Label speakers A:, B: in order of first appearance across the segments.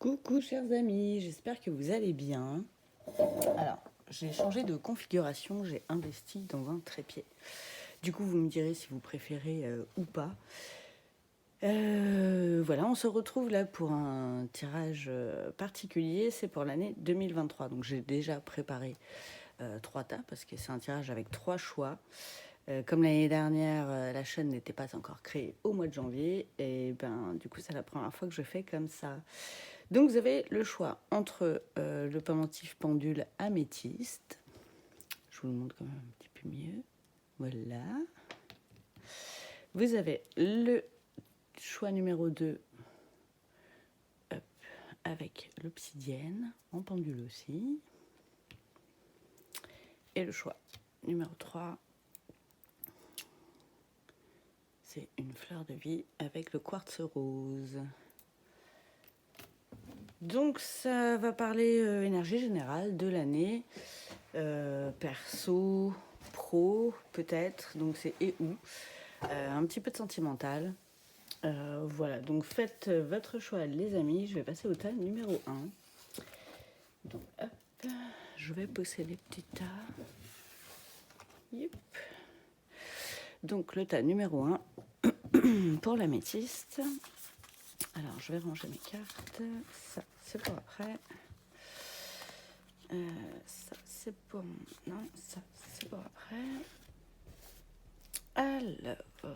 A: Coucou chers amis, j'espère que vous allez bien. Alors, j'ai changé de configuration, j'ai investi dans un trépied. Du coup, vous me direz si vous préférez ou pas. Voilà, on se retrouve là pour un tirage particulier, c'est pour l'année 2023. Donc j'ai déjà préparé 3 tas parce que c'est un tirage avec 3 choix. Comme l'année dernière, la chaîne n'était pas encore créée au mois de janvier, et ben du coup c'est la première fois que je fais comme ça. Donc vous avez le choix entre le pendentif pendule améthyste. Je vous le montre quand même un petit peu mieux. Voilà. Vous avez le choix numéro 2 hop, avec l'obsidienne en pendule aussi. Et le choix numéro 3, c'est une fleur de vie avec le quartz rose. Donc ça va parler énergie générale de l'année, perso, pro peut-être, donc c'est et où, un petit peu de sentimental. Voilà, donc faites votre choix les amis, je vais passer au tas numéro 1. Donc hop, je vais poser les petits tas. Yep. Donc le tas numéro 1 pour l'améthyste. Alors je vais ranger mes cartes, ça c'est pour après. Ça c'est pour... Non, ça c'est pour après. Alors...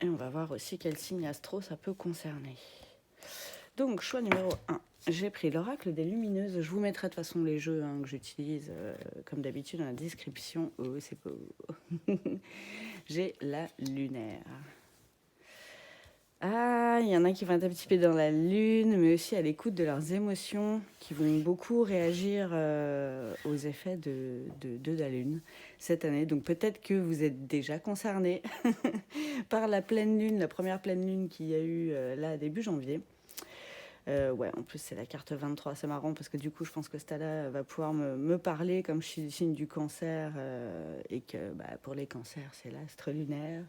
A: Et on va voir aussi quel signe astro ça peut concerner. Donc, choix numéro 1. J'ai pris l'oracle des lumineuses. Je vous mettrai de toute façon les jeux que j'utilise, comme d'habitude, dans la description. Oh, c'est beau. J'ai la lunaire. Ah, il y en a qui vont être un petit peu dans la lune, mais aussi à l'écoute de leurs émotions, qui vont beaucoup réagir aux effets de la lune cette année. Donc peut-être que vous êtes déjà concernés par la pleine lune, la première pleine lune qu'il y a eu là début janvier. Ouais, en plus c'est la carte 23, c'est marrant parce que du coup je pense que Stella va pouvoir me parler comme je suis du signe du cancer et que pour les cancers c'est l'astre lunaire.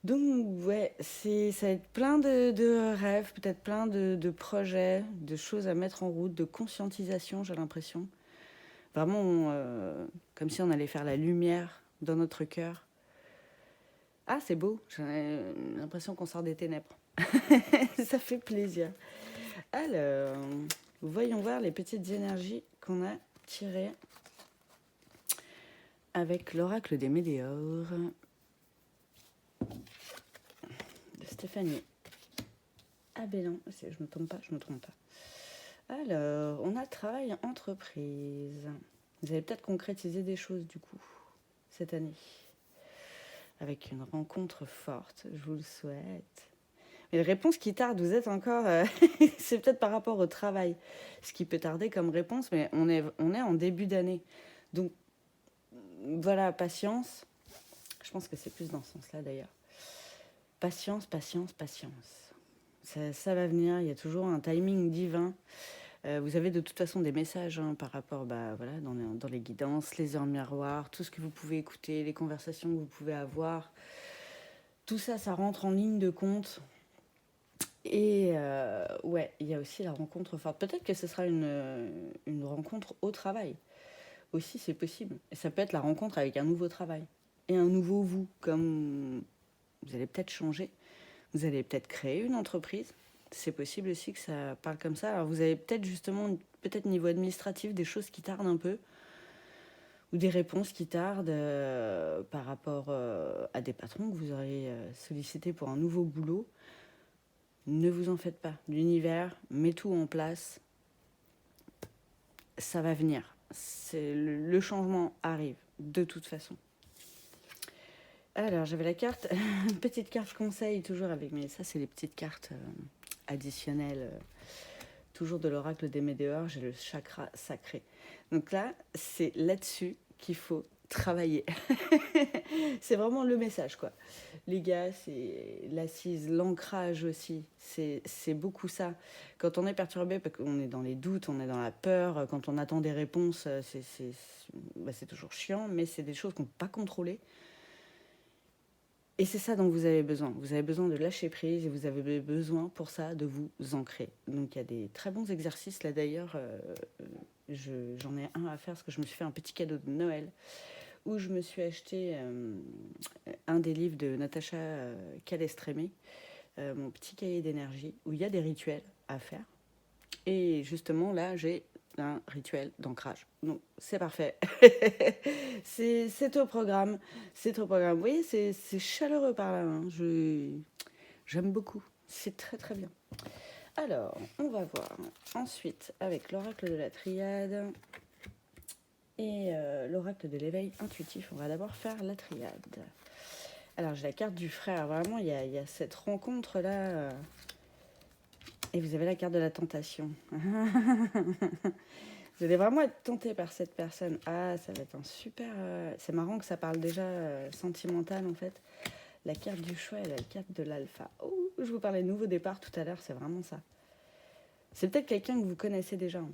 A: Donc ouais, ça va être plein de rêves, peut-être plein de projets, de choses à mettre en route, de conscientisation, j'ai l'impression. Vraiment comme si on allait faire la lumière dans notre cœur. Ah, c'est beau, j'ai l'impression qu'on sort des ténèbres. Ça fait plaisir. Alors, voyons voir les petites énergies qu'on a tirées avec l'oracle des météores de Stéphanie Abellan. Je me trompe pas. Alors, on a travail entreprise. Vous allez peut-être concrétiser des choses du coup cette année avec une rencontre forte, je vous le souhaite. Mais les réponses qui tardent, vous êtes encore... c'est peut-être par rapport au travail, ce qui peut tarder comme réponse, mais on est en début d'année. Donc, voilà, patience. Je pense que c'est plus dans ce sens-là, d'ailleurs. Patience. Ça va venir, il y a toujours un timing divin. Vous avez de toute façon des messages par rapport voilà, dans les guidances, les heures miroirs, tout ce que vous pouvez écouter, les conversations que vous pouvez avoir. Tout ça, ça rentre en ligne de compte. Et ouais, il y a aussi la rencontre forte. Peut-être que ce sera une rencontre au travail. Aussi, c'est possible. Et ça peut être la rencontre avec un nouveau travail. Et un nouveau vous. Comme vous allez peut-être changer. Vous allez peut-être créer une entreprise. C'est possible aussi que ça parle comme ça. Alors vous avez peut-être justement, peut-être niveau administratif, des choses qui tardent un peu. Ou des réponses qui tardent par rapport à des patrons que vous aurez sollicités pour un nouveau boulot. Ne vous en faites pas. L'univers met tout en place. Ça va venir. Le changement arrive, de toute façon. Alors, j'avais la carte, une petite carte conseil, toujours avec mes... Ça, c'est les petites cartes additionnelles, toujours de l'oracle des météores. J'ai le chakra sacré. Donc là, c'est là-dessus qu'il faut travailler. C'est vraiment le message, quoi. Les gars, c'est l'assise, l'ancrage aussi. C'est beaucoup ça. Quand on est perturbé, parce qu'on est dans les doutes, on est dans la peur, quand on attend des réponses, c'est toujours chiant, mais c'est des choses qu'on ne peut pas contrôler. Et c'est ça dont vous avez besoin. Vous avez besoin de lâcher prise et vous avez besoin pour ça de vous ancrer. Donc il y a des très bons exercices. Là d'ailleurs, j'en ai un à faire parce que je me suis fait un petit cadeau de Noël où je me suis acheté un des livres de Natacha Calestrémé, mon petit cahier d'énergie, où il y a des rituels à faire. Et justement, là, j'ai un rituel d'ancrage. Donc, c'est parfait. C'est au programme. C'est au programme. Vous voyez, c'est chaleureux par là. Hein. J'aime beaucoup. C'est très, très bien. Alors, on va voir ensuite avec l'oracle de la triade et l'oracle de l'éveil intuitif. On va d'abord faire la triade. Alors, j'ai la carte du frère. Vraiment, il y a cette rencontre-là. Et vous avez la carte de la tentation. Vous allez vraiment être tenté par cette personne. Ah, ça va être un super... C'est marrant que ça parle déjà sentimental, en fait. La carte du choix et la carte de l'alpha. Oh, je vous parlais de nouveau départ tout à l'heure, c'est vraiment ça. C'est peut-être quelqu'un que vous connaissez déjà. Hein.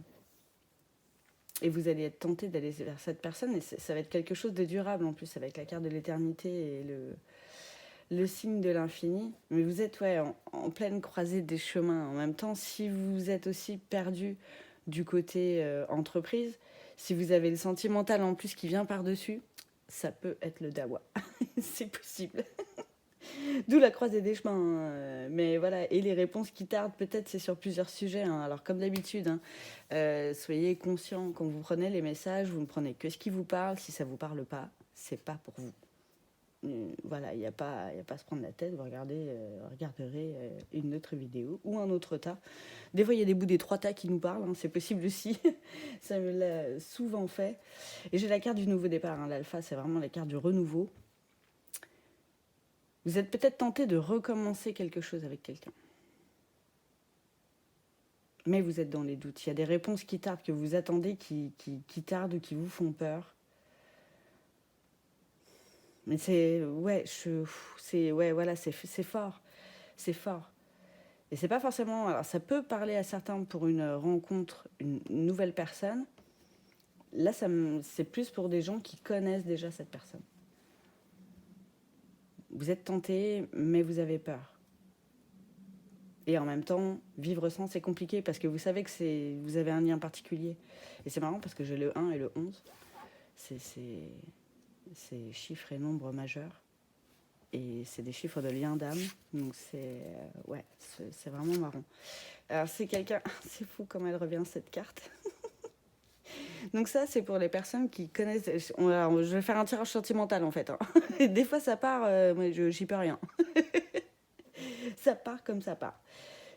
A: Et vous allez être tenté d'aller vers cette personne. Et ça va être quelque chose de durable, en plus, avec la carte de l'éternité et le signe de l'infini. Mais vous êtes en pleine croisée des chemins. En même temps, si vous êtes aussi perdu du côté entreprise, si vous avez le sentimental en plus qui vient par-dessus, ça peut être le dawa. C'est possible. D'où la croisée des chemins. Mais voilà, et les réponses qui tardent, peut-être c'est sur plusieurs sujets. Hein. Alors comme d'habitude, soyez conscient quand vous prenez les messages, vous ne prenez que ce qui vous parle. Si ça ne vous parle pas, c'est pas pour vous. Voilà, il n'y a pas à se prendre la tête, vous regarderez une autre vidéo ou un autre tas. Des fois, il y a des bouts des 3 tas qui nous parlent, hein, c'est possible aussi. Ça me l'a souvent fait. Et j'ai la carte du nouveau départ. Hein. L'alpha, c'est vraiment la carte du renouveau. Vous êtes peut-être tenté de recommencer quelque chose avec quelqu'un. Mais vous êtes dans les doutes. Il y a des réponses qui tardent, que vous attendez, qui tardent ou qui vous font peur. Mais c'est fort, c'est fort. Et c'est pas forcément. Alors ça peut parler à certains pour une rencontre, une nouvelle personne. Là, c'est plus pour des gens qui connaissent déjà cette personne. Vous êtes tenté, mais vous avez peur. Et en même temps, vivre sans, c'est compliqué parce que vous savez que vous avez un lien particulier. Et c'est marrant parce que j'ai le 1 et le 11. C'est chiffres et nombres majeurs. Et c'est des chiffres de lien d'âme. Donc c'est vraiment marrant. Alors c'est quelqu'un... C'est fou comment elle revient cette carte. Donc ça, c'est pour les personnes qui connaissent... Alors, je vais faire un tirage sentimental en fait. Hein. Des fois ça part, moi j'y peux rien. Ça part comme ça part.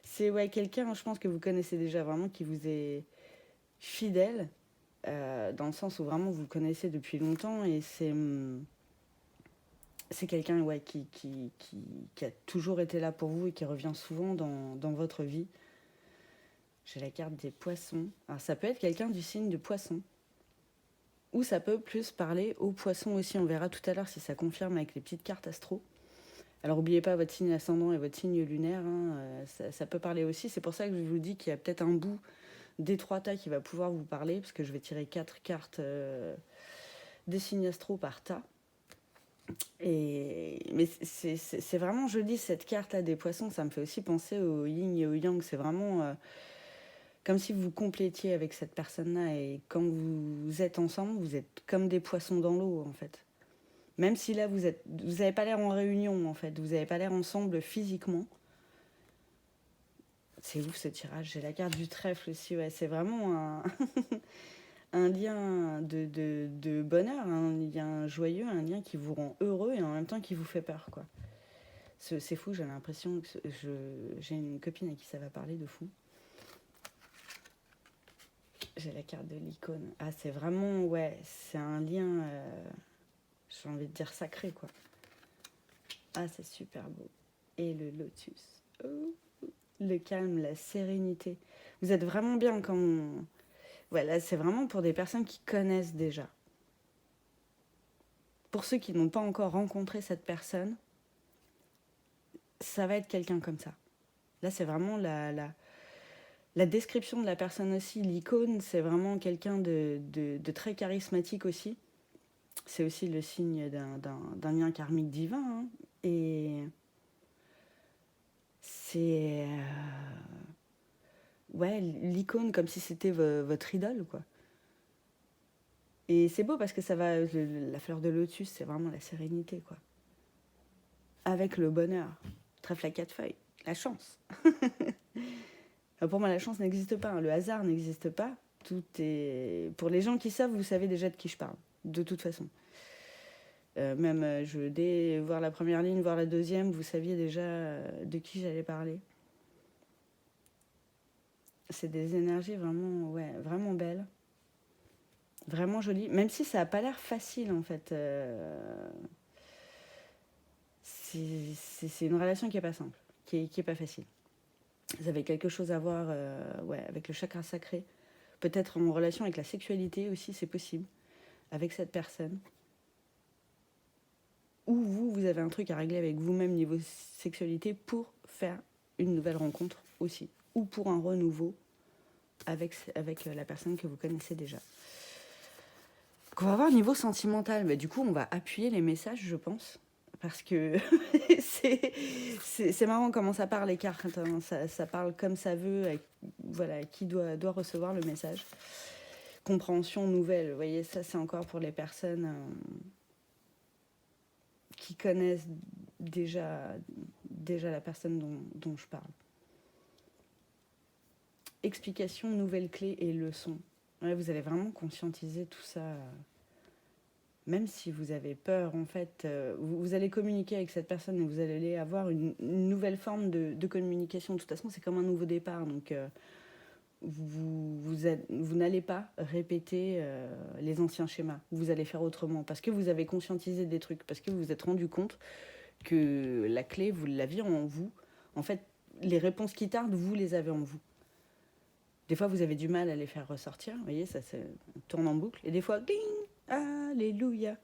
A: C'est quelqu'un, je pense que vous connaissez déjà vraiment, qui vous est fidèle. Dans le sens où vraiment vous le connaissez depuis longtemps. Et c'est quelqu'un qui a toujours été là pour vous et qui revient souvent dans votre vie. J'ai la carte des poissons. Alors ça peut être quelqu'un du signe de poisson. Ou ça peut plus parler aux poissons aussi. On verra tout à l'heure si ça confirme avec les petites cartes astro. Alors n'oubliez pas votre signe ascendant et votre signe lunaire. Hein, ça peut parler aussi. C'est pour ça que je vous dis qu'il y a peut-être un bout des 3 tas qui va pouvoir vous parler. Parce que je vais tirer 4 cartes des signes astro par tas. Mais c'est vraiment joli cette carte-là des poissons. Ça me fait aussi penser au yin et au yang. C'est vraiment comme si vous complétiez avec cette personne-là. Et quand vous êtes ensemble, vous êtes comme des poissons dans l'eau, en fait. Même si là, vous n'avez pas l'air en réunion, en fait. Vous n'avez pas l'air ensemble physiquement. C'est ouf ce tirage. J'ai la carte du trèfle aussi. Ouais, c'est vraiment un lien de bonheur, un lien joyeux, un lien qui vous rend heureux et en même temps qui vous fait peur, quoi. C'est fou, j'ai l'impression que j'ai une copine à qui ça va parler de fou. J'ai la carte de l'icône. Ah, c'est vraiment, c'est un lien, j'ai envie de dire sacré, quoi. Ah, c'est super beau. Et le lotus. Oh, le calme, la sérénité. Vous êtes vraiment bien quand... Là, c'est vraiment pour des personnes qui connaissent déjà. Pour ceux qui n'ont pas encore rencontré cette personne, ça va être quelqu'un comme ça. Là, c'est vraiment la description de la personne aussi. L'icône, c'est vraiment quelqu'un de très charismatique aussi. C'est aussi le signe d'un lien karmique divin, hein. Et c'est ouais, l'icône comme si c'était votre idole, quoi. Et c'est beau parce que ça va, la fleur de lotus, c'est vraiment la sérénité, quoi. Avec le bonheur, trèfle à 4 feuilles, la chance. Pour moi, la chance n'existe pas, hein. Le hasard n'existe pas. Tout est... Pour les gens qui savent, vous savez déjà de qui je parle, de toute façon. Même dès voir la première ligne, voir la deuxième, vous saviez déjà de qui j'allais parler. C'est des énergies vraiment, ouais, vraiment belles, vraiment jolies, même si ça n'a pas l'air facile en fait. C'est une relation qui n'est pas simple, qui est pas facile. Vous avez quelque chose à voir ouais, avec le chakra sacré, peut-être en relation avec la sexualité aussi, c'est possible, avec cette personne. Ou vous avez un truc à régler avec vous-même niveau sexualité pour faire une nouvelle rencontre aussi, ou pour un renouveau avec la personne que vous connaissez déjà. Donc on va voir niveau sentimental, mais du coup on va appuyer les messages, je pense, parce que c'est marrant comment ça parle les cartes, hein. Ça parle comme ça veut, voilà, qui doit recevoir le message. Compréhension nouvelle, vous voyez, ça c'est encore pour les personnes qui connaissent déjà la personne dont je parle. Explication, nouvelles clés et leçons. Ouais, vous allez vraiment conscientiser tout ça. Même si vous avez peur, en fait, vous allez communiquer avec cette personne et vous allez avoir une nouvelle forme de communication. De toute façon, c'est comme un nouveau départ. Donc, vous n'allez pas répéter les anciens schémas. Vous allez faire autrement parce que vous avez conscientisé des trucs, parce que vous vous êtes rendu compte que la clé, vous l'aviez en vous. En fait, les réponses qui tardent, vous les avez en vous. Des fois, vous avez du mal à les faire ressortir. Vous voyez, ça se tourne en boucle. Et des fois, ding, alléluia.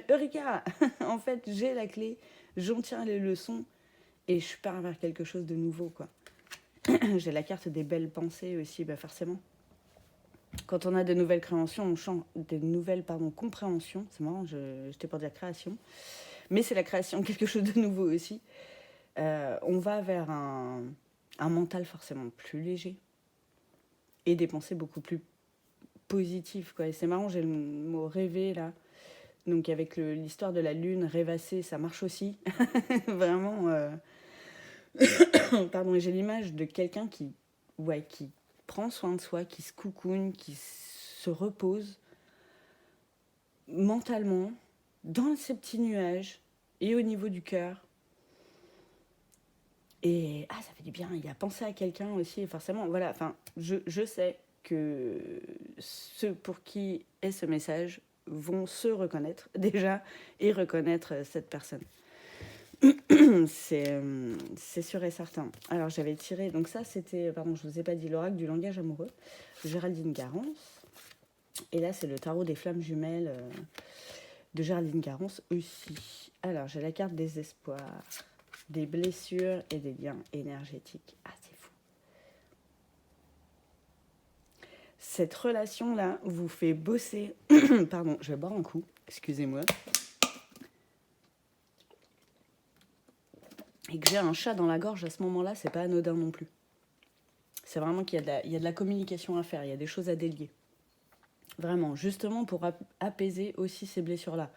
A: Eureka. En fait, j'ai la clé, j'en tire les leçons et je pars vers quelque chose de nouveau, quoi. J'ai la carte des belles pensées aussi, bah forcément. Quand on a de nouvelles créations, on change des nouvelles compréhensions. C'est marrant, j'étais pour dire création. Mais c'est la création de quelque chose de nouveau aussi. On va vers un mental forcément plus léger. Et des pensées beaucoup plus positives, quoi. Et c'est marrant, j'ai le mot rêver là. Donc avec l'histoire de la lune, rêvasser, ça marche aussi. Vraiment. Pardon, et j'ai l'image de quelqu'un qui prend soin de soi, qui se coucoune, qui se repose mentalement dans ces petits nuages et au niveau du cœur. Et ça fait du bien, il a pensé à quelqu'un aussi, forcément. Voilà, enfin, je sais que ceux pour qui est ce message vont se reconnaître déjà et reconnaître cette personne. C'est sûr et certain. Alors j'avais tiré, donc ça c'était, pardon, je vous ai pas dit, l'oracle du langage amoureux, de Géraldine Garance. Et là c'est le tarot des flammes jumelles de Géraldine Garance aussi. Alors j'ai la carte des espoirs, des blessures et des liens énergétiques. Ah, c'est fou. Cette relation-là vous fait bosser... Pardon, je vais boire un coup, excusez-moi. Et que j'ai un chat dans la gorge à ce moment-là, c'est pas anodin non plus. C'est vraiment qu'il y a de la communication à faire, il y a des choses à délier. Vraiment, justement pour apaiser aussi ces blessures-là.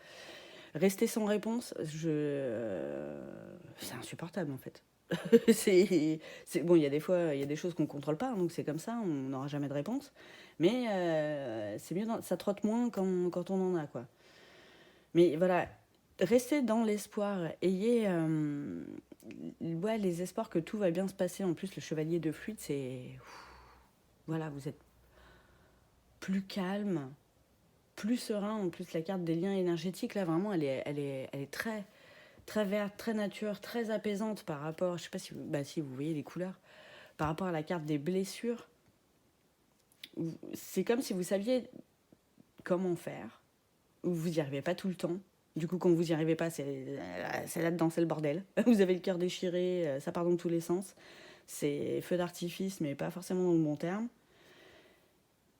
A: Rester sans réponse, c'est insupportable en fait. Bon, il y a des fois, il y a des choses qu'on ne contrôle pas, donc c'est comme ça, on n'aura jamais de réponse. Mais c'est mieux, ça trotte moins quand on en a, quoi. Mais voilà, restez dans l'espoir, ayez les espoirs que tout va bien se passer. En plus, le chevalier de fluide, c'est... Voilà, vous êtes plus calme, plus serein. En plus, la carte des liens énergétiques, là, vraiment, elle est très, très verte, très nature, très apaisante par rapport... Je sais pas si vous voyez les couleurs. Par rapport à la carte des blessures, c'est comme si vous saviez comment faire. Vous n'y arrivez pas tout le temps. Du coup, quand vous n'y arrivez pas, c'est là-dedans, c'est le bordel. Vous avez le cœur déchiré, ça part dans tous les sens. C'est feu d'artifice, mais pas forcément dans le bon terme.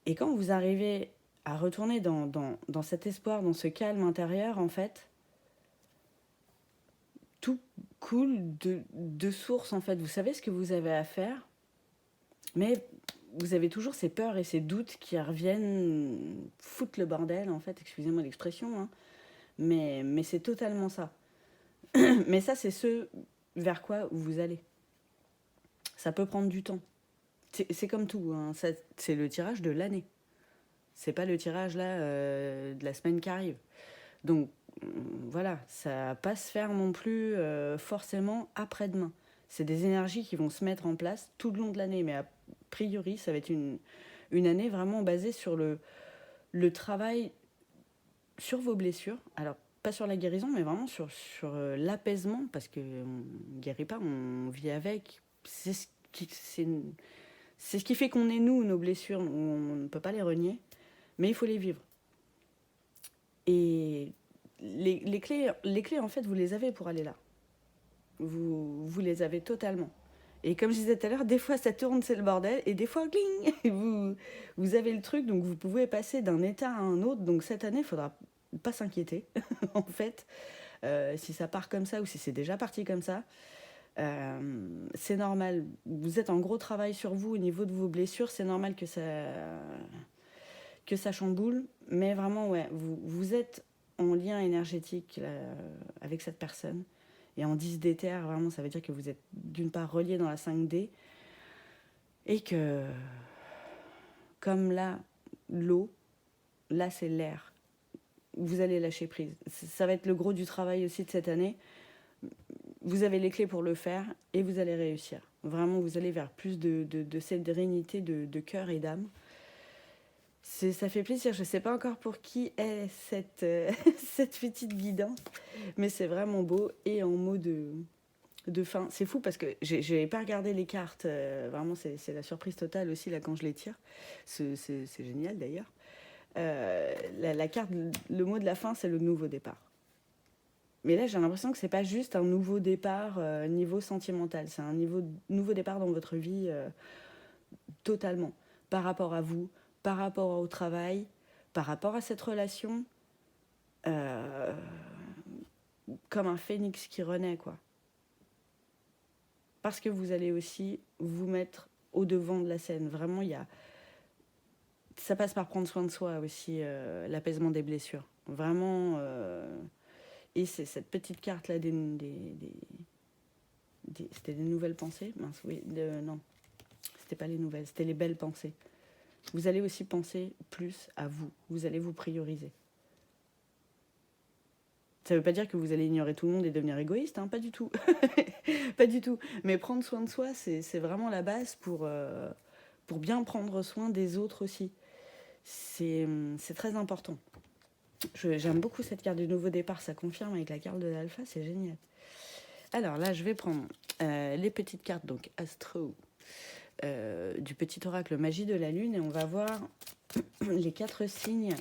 A: Et quand vous arrivez à retourner dans cet espoir, dans ce calme intérieur, en fait, tout coule de source, en fait. Vous savez ce que vous avez à faire, mais vous avez toujours ces peurs et ces doutes qui reviennent foutre le bordel, en fait, excusez-moi l'expression, hein. Mais c'est totalement ça. Mais ça, c'est ce vers quoi vous allez. Ça peut prendre du temps. C'est comme tout, hein. C'est le tirage de l'année. C'est pas le tirage là de la semaine qui arrive. Donc voilà, ça va pas se faire non plus forcément après-demain. C'est des énergies qui vont se mettre en place tout le long de l'année, mais a priori, ça va être une année vraiment basée sur le travail sur vos blessures. Alors, pas sur la guérison, mais vraiment sur l'apaisement, parce qu'on ne guérit pas, on vit avec. C'est ce qui fait qu'on est nous, nos blessures, on ne peut pas les renier, mais il faut les vivre. Et les clés, en fait, vous les avez pour aller là. Vous les avez totalement. Et comme je disais tout à l'heure, des fois ça tourne, c'est le bordel, et des fois, gling, vous avez le truc, donc vous pouvez passer d'un état à un autre. Donc cette année, il ne faudra pas s'inquiéter, en fait, si ça part comme ça ou si c'est déjà parti comme ça. C'est normal. Vous êtes en gros travail sur vous au niveau de vos blessures. C'est normal que ça chamboule. Mais vraiment, ouais, vous êtes en lien énergétique là, avec cette personne. Et en 10 d'éther, vraiment, ça veut dire que vous êtes d'une part relié dans la 5D. Et que, comme là, l'eau, là, c'est l'air. Vous allez lâcher prise. Ça va être le gros du travail aussi de cette année. Vous avez les clés pour le faire et vous allez réussir. Vraiment, vous allez vers plus de sérénité de cœur et d'âme. Ça fait plaisir. Je ne sais pas encore pour qui est cette, cette petite guidance, mais c'est vraiment beau et en mots de fin. C'est fou parce que je n'avais pas regardé les cartes. Vraiment, c'est la surprise totale aussi là quand je les tire. C'est génial d'ailleurs. La carte, le mot de la fin, c'est le nouveau départ. Mais là, j'ai l'impression que c'est pas juste un nouveau départ niveau sentimental. C'est un nouveau départ dans votre vie totalement. Par rapport à vous, par rapport au travail, par rapport à cette relation. Euh, comme un phénix qui renaît, quoi. Parce que vous allez aussi vous mettre au devant de la scène. Vraiment, ça passe par prendre soin de soi aussi, l'apaisement des blessures. Vraiment... Et c'est cette petite carte là c'était des nouvelles pensées. Mince, oui, non, c'était pas les nouvelles, c'était les belles pensées. Vous allez aussi penser plus à vous. Vous allez vous prioriser. Ça veut pas dire que vous allez ignorer tout le monde et devenir égoïste, hein, pas du tout. Pas du tout. Mais prendre soin de soi, c'est vraiment la base pour bien prendre soin des autres aussi. C'est très important. J'aime beaucoup cette carte du nouveau départ, ça confirme avec la carte de l'alpha, c'est génial. Alors là, je vais prendre les petites cartes, donc Astro, du petit oracle Magie de la Lune, et on va voir les 4 signes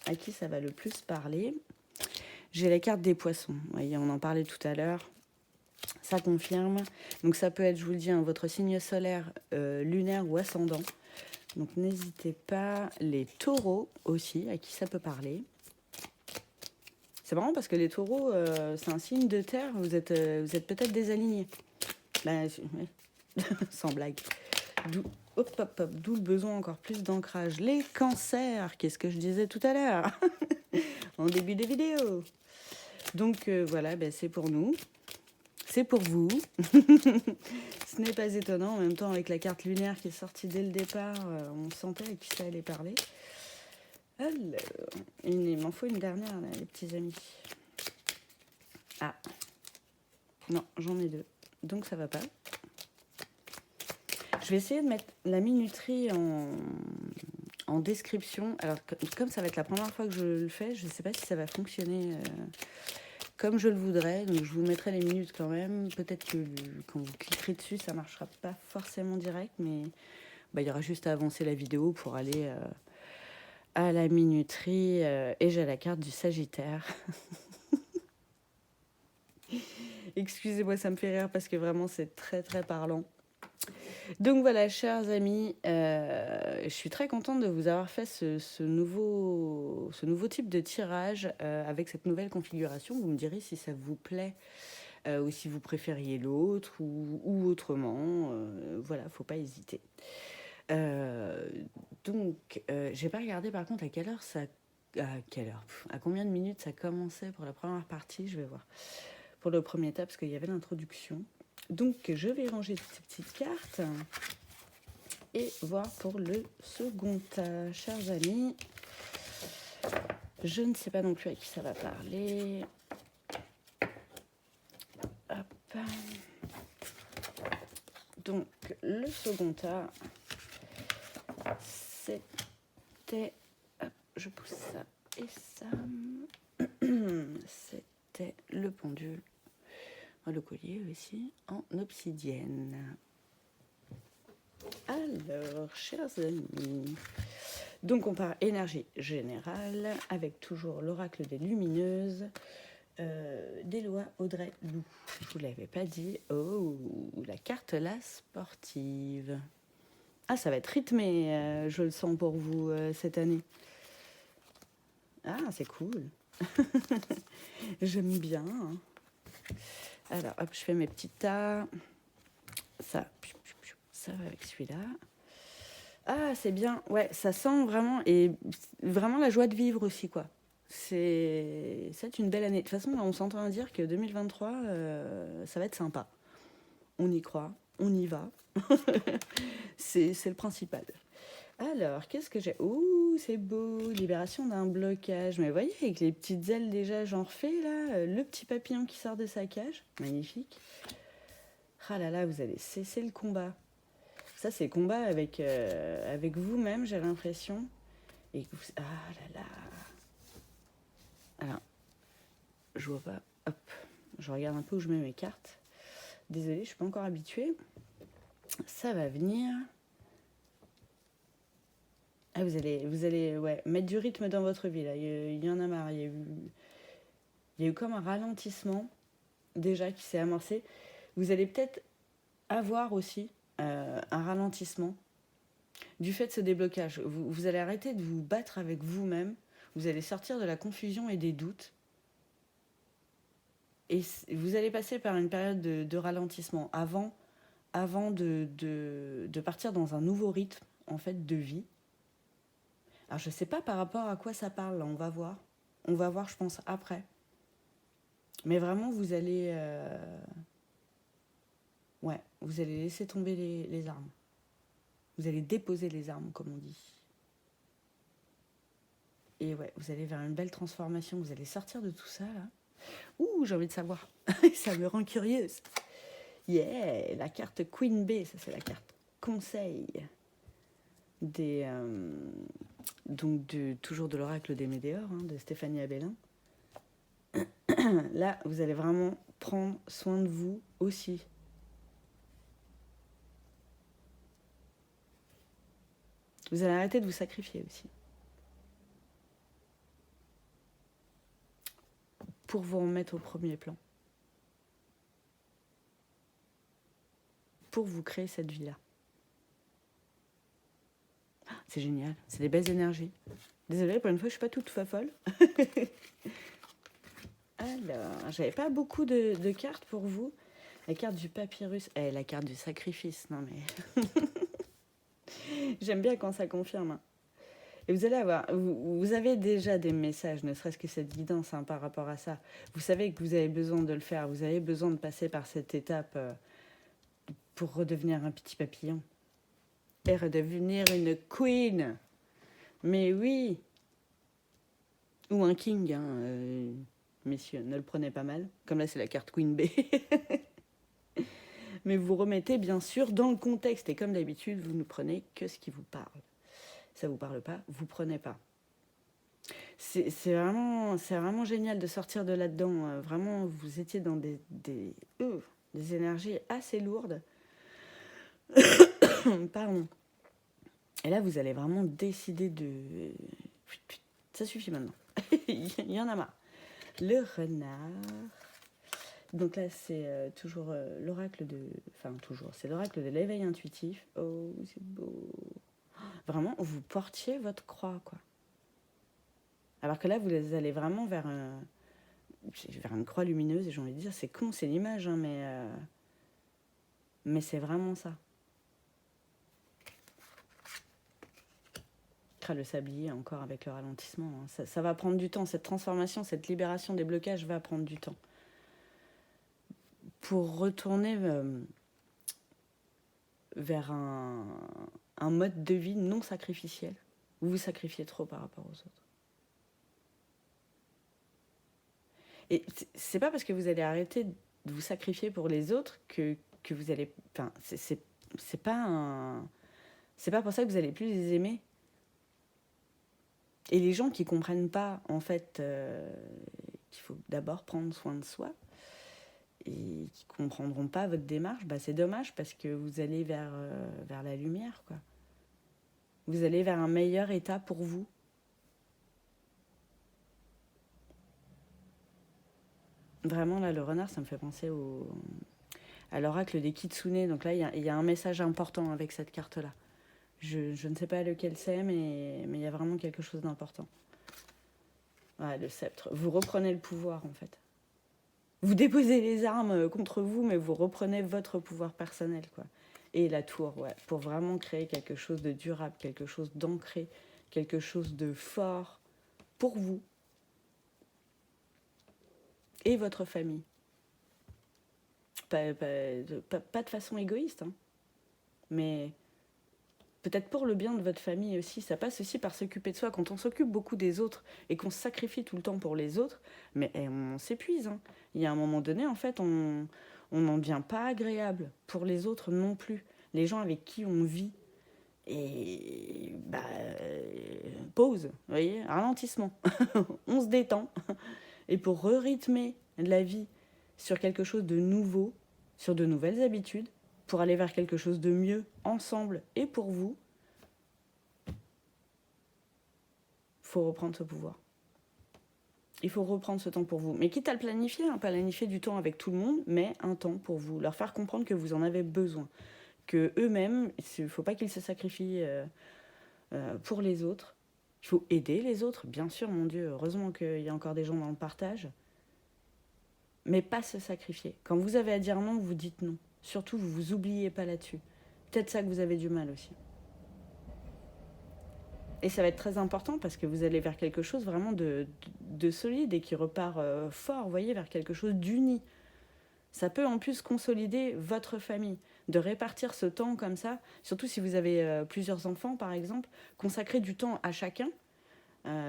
A: à qui ça va le plus parler. J'ai la carte des poissons, vous voyez, on en parlait tout à l'heure, ça confirme. Donc ça peut être, je vous le dis, hein, votre signe solaire, lunaire ou ascendant. Donc n'hésitez pas, les taureaux aussi, à qui ça peut parler. C'est marrant parce que les taureaux, c'est un signe de terre, vous êtes peut-être désalignés. Ben, sans blague. D'où le besoin encore plus d'ancrage. Les cancers, qu'est-ce que je disais tout à l'heure en début de vidéo. Donc voilà, ben, c'est pour nous. C'est pour vous. Ce n'est pas étonnant. En même temps, avec la carte lunaire qui est sortie dès le départ, on sentait à qui ça allait parler. Alors, il m'en faut une dernière, là, les petits amis. Ah. Non, j'en ai 2. Donc ça va pas. Je vais essayer de mettre la minuterie en description. Alors, comme ça va être la première fois que je le fais, je ne sais pas si ça va fonctionner comme je le voudrais. Donc, je vous mettrai les minutes quand même. Peut-être que quand vous cliquerez dessus, ça ne marchera pas forcément direct, mais il y aura juste à avancer la vidéo pour aller à la minuterie. Et j'ai la carte du Sagittaire. Excusez-moi, ça me fait rire parce que vraiment, c'est très, très parlant. Donc voilà, chers amis, je suis très contente de vous avoir fait ce nouveau type de tirage avec cette nouvelle configuration. Vous me direz si ça vous plaît ou si vous préfériez l'autre ou autrement. Voilà, faut pas hésiter. Euh, donc, j'ai pas regardé par contre à quelle heure ça... À quelle heure? À combien de minutes ça commençait pour la première partie? Je vais voir. Pour le premier tas, parce qu'il y avait l'introduction. Donc, je vais ranger ces petites cartes et voir pour le second tas. Chers amis, je ne sais pas non plus à qui ça va parler. Hop. Donc, le second tas, c'était... Hop, je pousse ça et ça. C'était le pendule. Le collier aussi en obsidienne. Alors, chers amis, donc on part énergie générale avec toujours l'oracle des lumineuses d'Éloi Audrey Lou. Vous l'avez pas dit. Oh, la carte la sportive. Ah, ça va être rythmé, je le sens pour vous cette année. Ah, c'est cool. J'aime bien. Alors, hop, je fais mes petits tas. Ça va avec celui-là. Ah, c'est bien. Ouais, ça sent vraiment... Et vraiment la joie de vivre aussi, quoi. C'est une belle année. De toute façon, on s'entend à dire que 2023, ça va être sympa. On y croit, on y va. C'est le principal. Alors, qu'est-ce que j'ai? Ouh, c'est beau, libération d'un blocage. Mais vous voyez, avec les petites ailes déjà, j'en refais là, le petit papillon qui sort de sa cage. Magnifique. Ah là là, vous allez cesser le combat. Ça, c'est le combat avec vous-même, j'ai l'impression. Et que vous... Ah là là. Alors, je vois pas. Hop, je regarde un peu où je mets mes cartes. Désolée, je suis pas encore habituée. Ça va venir. Ah, vous allez ouais, mettre du rythme dans votre vie, là. Il y en a marre. Il y a eu comme un ralentissement, déjà, qui s'est amorcé. Vous allez peut-être avoir aussi un ralentissement du fait de ce déblocage. Vous allez arrêter de vous battre avec vous-même. Vous allez sortir de la confusion et des doutes. Et vous allez passer par une période de ralentissement avant de partir dans un nouveau rythme, en fait, de vie. Alors, je ne sais pas par rapport à quoi ça parle, là, on va voir. On va voir, je pense, après. Mais vraiment, vous allez... Ouais, vous allez laisser tomber les armes. Vous allez déposer les armes, comme on dit. Et ouais, vous allez vers une belle transformation. Vous allez sortir de tout ça, là. Ouh, j'ai envie de savoir. Ça me rend curieuse. Yeah, la carte Queen B, ça c'est la carte conseil. Donc toujours de l'oracle des Médéors, hein, de Stéphanie Abellin. Là, vous allez vraiment prendre soin de vous aussi. Vous allez arrêter de vous sacrifier aussi. Pour vous remettre au premier plan. Pour vous créer cette vie-là. C'est génial, c'est des belles énergies. Désolée, pour une fois, je suis pas toute folle. Alors, j'avais pas beaucoup de cartes pour vous. La carte du papyrus, la carte du sacrifice, non mais... J'aime bien quand ça confirme. Hein. Et vous allez avoir, vous avez déjà des messages, ne serait-ce que cette guidance hein, par rapport à ça. Vous savez que vous avez besoin de le faire, vous avez besoin de passer par cette étape pour redevenir un petit papillon. Et redevenir une queen. Mais oui. Ou un king, hein, messieurs, ne le prenez pas mal. Comme là, c'est la carte Queen B. Mais vous remettez bien sûr dans le contexte. Et comme d'habitude, vous ne prenez que ce qui vous parle. Ça vous parle pas, vous prenez pas. C'est vraiment génial de sortir de là-dedans. Vraiment, vous étiez dans des énergies assez lourdes. Pardon. Et là, vous allez vraiment décider de... Ça suffit maintenant. Il y en a marre. Le renard. Donc là, c'est toujours l'oracle de... Enfin, toujours, c'est l'oracle de l'éveil intuitif. Oh, c'est beau. Vraiment, vous portiez votre croix, quoi. Alors que là, vous allez vraiment vers une croix lumineuse, et j'ai envie de dire, c'est con, c'est l'image, hein, mais c'est vraiment ça. Le sablier encore avec le ralentissement, hein. Ça va prendre du temps, cette transformation, cette libération des blocages va prendre du temps. Pour retourner vers un mode de vie non sacrificiel, vous vous sacrifiez trop par rapport aux autres. Et c'est pas parce que vous allez arrêter de vous sacrifier pour les autres que vous allez... Enfin, c'est pas pour ça que vous allez plus les aimer. Et les gens qui comprennent pas, en fait, qu'il faut d'abord prendre soin de soi, et qui comprendront pas votre démarche, bah c'est dommage parce que vous allez vers la lumière, quoi. Vous allez vers un meilleur état pour vous. Vraiment, là, le renard, ça me fait penser à l'oracle des Kitsune. Donc là, il y a un message important avec cette carte-là. Je ne sais pas lequel c'est, mais il y a vraiment quelque chose d'important. Ouais, le sceptre. Vous reprenez le pouvoir, en fait. Vous déposez les armes contre vous, mais vous reprenez votre pouvoir personnel, quoi. Et la tour, ouais, pour vraiment créer quelque chose de durable, quelque chose d'ancré, quelque chose de fort pour vous et votre famille. Pas de façon égoïste, hein, mais peut-être pour le bien de votre famille aussi. Ça passe aussi par s'occuper de soi. Quand on s'occupe beaucoup des autres et qu'on se sacrifie tout le temps pour les autres, mais on s'épuise, hein. Il y a un moment donné, en fait, on n'en devient pas agréable pour les autres non plus. Les gens avec qui on vit. Et pause, vous voyez, ralentissement. On se détend. Et pour rythmer la vie sur quelque chose de nouveau, sur de nouvelles habitudes, pour aller vers quelque chose de mieux ensemble et pour vous, il faut reprendre ce pouvoir. Il faut reprendre ce temps pour vous. Mais quitte à le planifier, hein, pas planifier du temps avec tout le monde, mais un temps pour vous. Leur faire comprendre que vous en avez besoin. Que eux-mêmes, il ne faut pas qu'ils se sacrifient pour les autres. Il faut aider les autres, bien sûr, mon Dieu. Heureusement qu'il y a encore des gens dans le partage. Mais pas se sacrifier. Quand vous avez à dire non, vous dites non. Surtout, vous vous oubliez pas là-dessus. Peut-être ça que vous avez du mal aussi. Et ça va être très important parce que vous allez vers quelque chose vraiment de solide et qui repart fort, vous voyez, vers quelque chose d'uni. Ça peut en plus consolider votre famille, de répartir ce temps comme ça, surtout si vous avez plusieurs enfants par exemple, consacrer du temps à chacun,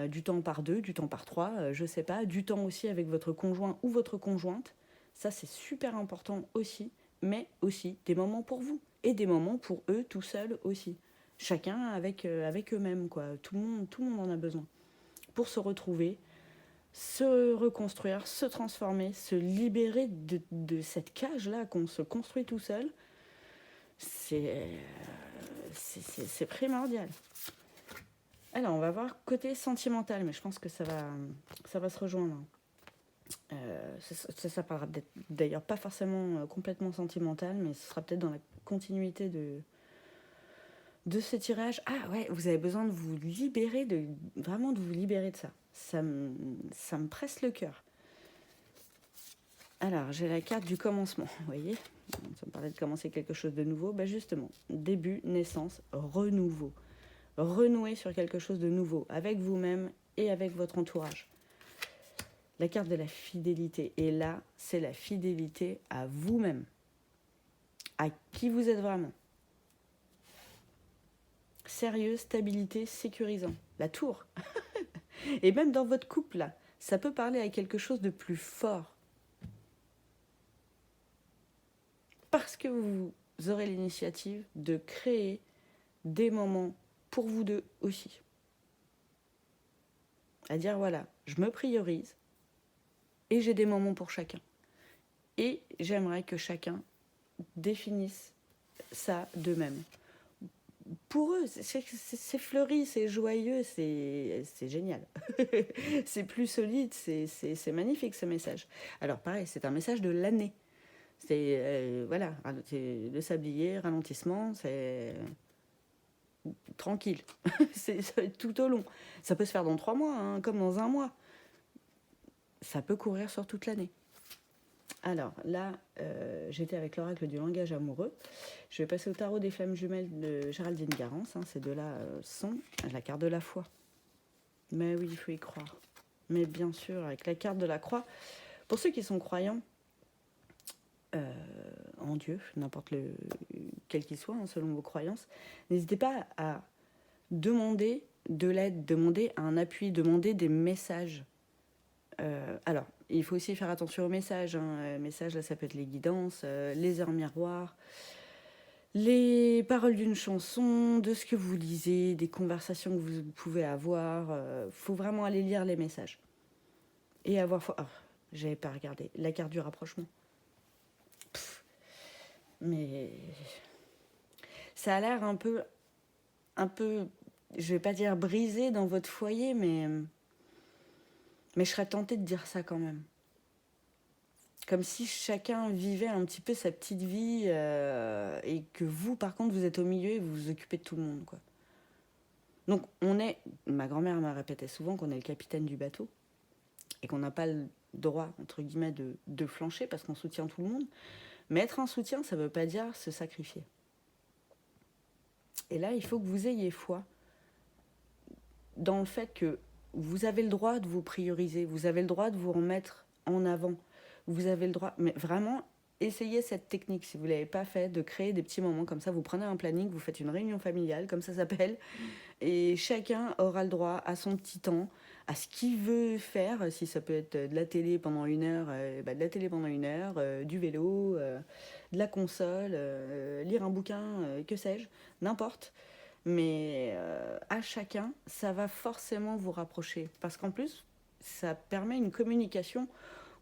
A: du temps par 2, du temps par 3, je sais pas, du temps aussi avec votre conjoint ou votre conjointe. Ça c'est super important aussi, mais aussi des moments pour vous et des moments pour eux tout seuls aussi. Chacun avec eux-mêmes, quoi. Tout le monde en a besoin pour se retrouver, se reconstruire, se transformer, se libérer de cette cage-là qu'on se construit tout seul. C'est primordial. Alors, on va voir côté sentimental, mais je pense que ça va se rejoindre. Ça parlera d'ailleurs pas forcément complètement sentimental, mais ce sera peut-être dans la continuité de ce tirage. Ah ouais, vous avez besoin de vous libérer, vraiment de vous libérer de ça. Ça me presse le cœur. Alors, j'ai la carte du commencement, vous voyez. Ça me parlait de commencer quelque chose de nouveau. Ben justement, début, naissance, renouveau. Renouer sur quelque chose de nouveau, avec vous-même et avec votre entourage. La carte de la fidélité. Et là, c'est la fidélité à vous-même. À qui vous êtes vraiment. Sérieux, stabilité, sécurisant. La tour. Et même dans votre couple, là, ça peut parler à quelque chose de plus fort. Parce que vous aurez l'initiative de créer des moments pour vous deux aussi. À dire, voilà, je me priorise et j'ai des moments pour chacun. Et j'aimerais que chacun définisse ça d'eux-mêmes. pour eux, c'est fleuri, c'est joyeux, c'est génial. C'est plus solide, c'est magnifique ce message. Alors pareil, c'est un message de l'année. C'est voilà, c'est le sablier, ralentissement, c'est tranquille. Ça va être tout au long. Ça peut se faire dans 3 mois, hein, comme dans 1 mois. Ça peut courir sur toute l'année. Alors là, j'étais avec l'oracle du langage amoureux. Je vais passer au tarot des flammes jumelles de Géraldine Garance. Hein. Ces deux-là sont la carte de la foi. Mais oui, il faut y croire. Mais bien sûr, avec la carte de la croix, pour ceux qui sont croyants en Dieu, n'importe quel qu'il soit, hein, selon vos croyances, n'hésitez pas à demander de l'aide, demander un appui, demander des messages. Alors, il faut aussi faire attention aux messages. Hein. Messages, là, ça peut être les guidances, les heures miroirs, les paroles d'une chanson, de ce que vous lisez, des conversations que vous pouvez avoir. Faut vraiment aller lire les messages. Et avoir foi. Oh, j'avais pas regardé. La carte du rapprochement. Mais ça a l'air un peu, je vais pas dire brisé dans votre foyer, mais je serais tentée de dire ça quand même. Comme si chacun vivait un petit peu sa petite vie et que vous, par contre, vous êtes au milieu et vous vous occupez de tout le monde, quoi. Donc, ma grand-mère m'a répété souvent qu'on est le capitaine du bateau et qu'on n'a pas le droit, entre guillemets, de flancher parce qu'on soutient tout le monde. Mais être un soutien, ça ne veut pas dire se sacrifier. Et là, il faut que vous ayez foi dans le fait que vous avez le droit de vous prioriser, vous avez le droit de vous remettre en avant, vous avez le droit, mais vraiment, essayez cette technique, si vous ne l'avez pas fait, de créer des petits moments comme ça, vous prenez un planning, vous faites une réunion familiale, comme ça s'appelle, et chacun aura le droit à son petit temps, à ce qu'il veut faire, si ça peut être de la télé pendant 1 heure, de la télé pendant 1 heure, du vélo, de la console, lire un bouquin, que sais-je, n'importe. Mais à chacun, ça va forcément vous rapprocher. Parce qu'en plus, ça permet une communication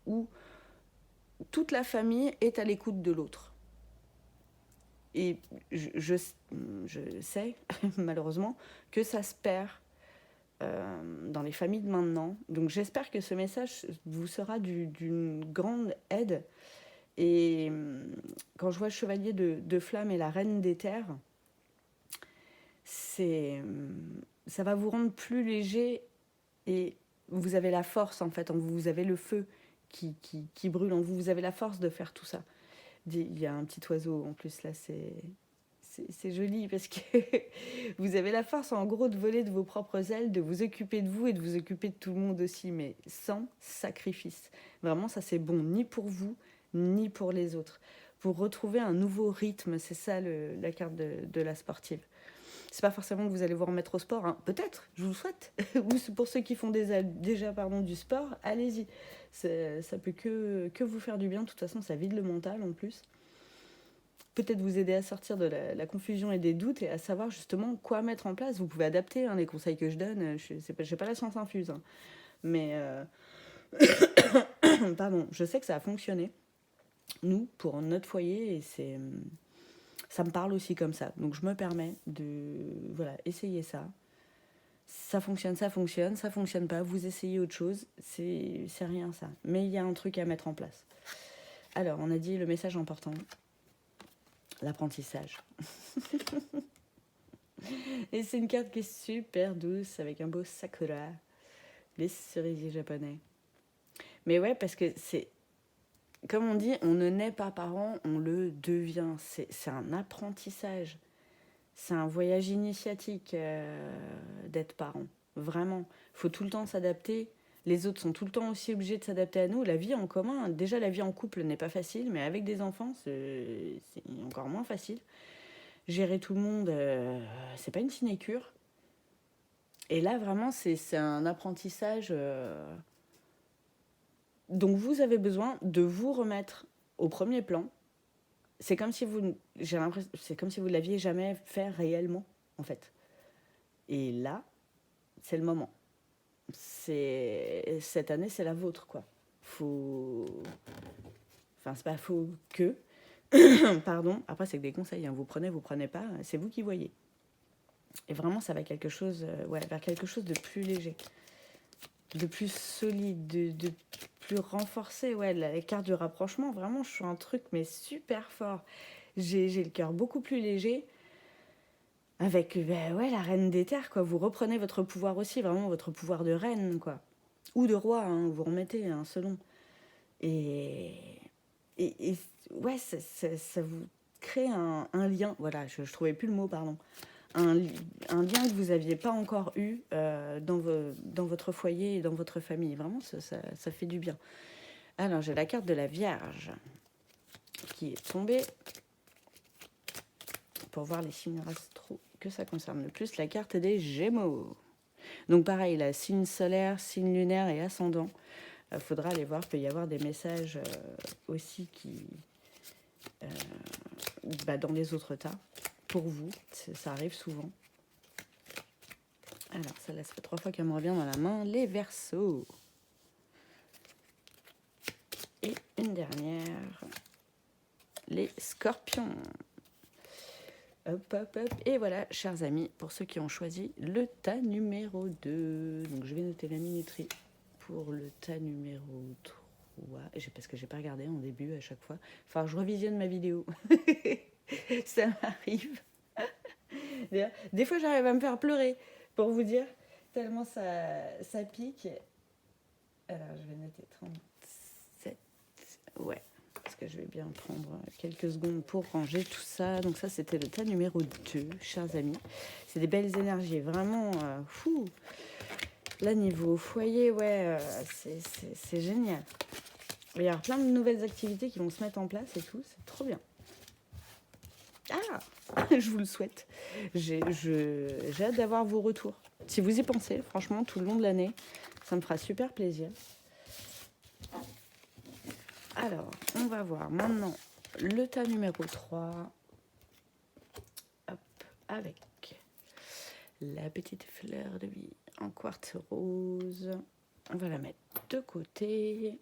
A: où toute la famille est à l'écoute de l'autre. Et je sais, malheureusement, que ça se perd dans les familles de maintenant. Donc j'espère que ce message vous sera d'une grande aide. Et quand je vois le chevalier de flamme et la reine des terres, ça va vous rendre plus léger et vous avez la force en fait en vous, vous avez le feu qui brûle en vous, vous avez la force de faire tout ça. Il y a un petit oiseau en plus là, c'est joli parce que vous avez la force en gros de voler de vos propres ailes, de vous occuper de vous et de vous occuper de tout le monde aussi, mais sans sacrifice. Vraiment, ça c'est bon ni pour vous ni pour les autres. Pour retrouver un nouveau rythme, c'est ça la carte de la sportive. C'est pas forcément que vous allez vous remettre au sport, hein. Peut-être, je vous le souhaite. Ou pour ceux qui font déjà du sport, allez-y. Ça peut que vous faire du bien. De toute façon, ça vide le mental en plus. Peut-être vous aider à sortir de la confusion et des doutes et à savoir justement quoi mettre en place. Vous pouvez adapter les conseils que je donne. Je n'ai pas la science infuse. Hein. Mais pardon, je sais que ça a fonctionné. Nous, pour notre foyer, et ça me parle aussi comme ça. Donc je me permets de essayer ça. Ça fonctionne, ça fonctionne pas, vous essayez autre chose, c'est rien ça. Mais il y a un truc à mettre en place. Alors, on a dit le message important, l'apprentissage. Et c'est une carte qui est super douce, avec un beau sakura, les cerisiers japonais. Mais ouais, parce que c'est, comme on dit, on ne naît pas parent, on le devient. C'est un apprentissage. C'est un voyage initiatique d'être parent. Vraiment. Il faut tout le temps s'adapter. Les autres sont tout le temps aussi obligés de s'adapter à nous. La vie en commun, déjà la vie en couple n'est pas facile, mais avec des enfants, c'est encore moins facile. Gérer tout le monde, c'est pas une sinécure. Et là, vraiment, c'est un apprentissage dont vous avez besoin de vous remettre au premier plan. C'est comme si c'est comme si vous ne l'aviez jamais fait réellement, en fait. Et là, c'est le moment. Cette année, c'est la vôtre, quoi. C'est pas faux que... Pardon. Après, c'est que des conseils. Hein. Vous prenez pas. C'est vous qui voyez. Et vraiment, ça va vers quelque chose de plus léger, de plus solide, de plus renforcé. Ouais, la carte du rapprochement, vraiment, je suis un truc, mais super fort. J'ai le cœur beaucoup plus léger. Avec la reine des terres, quoi. Vous reprenez votre pouvoir aussi, vraiment votre pouvoir de reine, quoi. Ou de roi, hein, vous remettez, hein, selon. Et, et ouais, ça vous crée un lien. Voilà, je trouvais plus le mot, pardon. Un lien que vous n'aviez pas encore eu dans votre foyer et dans votre famille. Vraiment, ça fait du bien. Alors, j'ai la carte de la Vierge qui est tombée pour voir les signes astraux que ça concerne le plus. La carte des Gémeaux. Donc pareil, là, signe solaire, signe lunaire et ascendant. Faudra aller voir, peut y avoir des messages aussi qui dans les autres tas. Pour vous, ça arrive souvent. Alors, ça fait 3 fois qu'elle me revient dans la main. Les Verseaux. Et une dernière. Les Scorpions. Hop, hop, hop. Et voilà, chers amis, pour ceux qui ont choisi le tas numéro 2. Donc, je vais noter la minuterie pour le tas numéro 3. Parce que j'ai pas regardé en début à chaque fois. Enfin, je revisionne ma vidéo. Ça m'arrive. Des fois, j'arrive à me faire pleurer, pour vous dire, tellement ça pique. Alors, je vais noter 37. Ouais, parce que je vais bien prendre quelques secondes pour ranger tout ça. Donc ça, c'était le tas numéro 2, chers amis. C'est des belles énergies, vraiment fou. Là, niveau foyer, c'est génial. Il va y avoir plein de nouvelles activités qui vont se mettre en place et tout. C'est trop bien. Ah, je vous le souhaite. J'ai hâte d'avoir vos retours. Si vous y pensez, franchement, tout le long de l'année, ça me fera super plaisir. Alors, on va voir maintenant le tas numéro 3. Hop, avec la petite fleur de vie en quartz rose. On va la mettre de côté.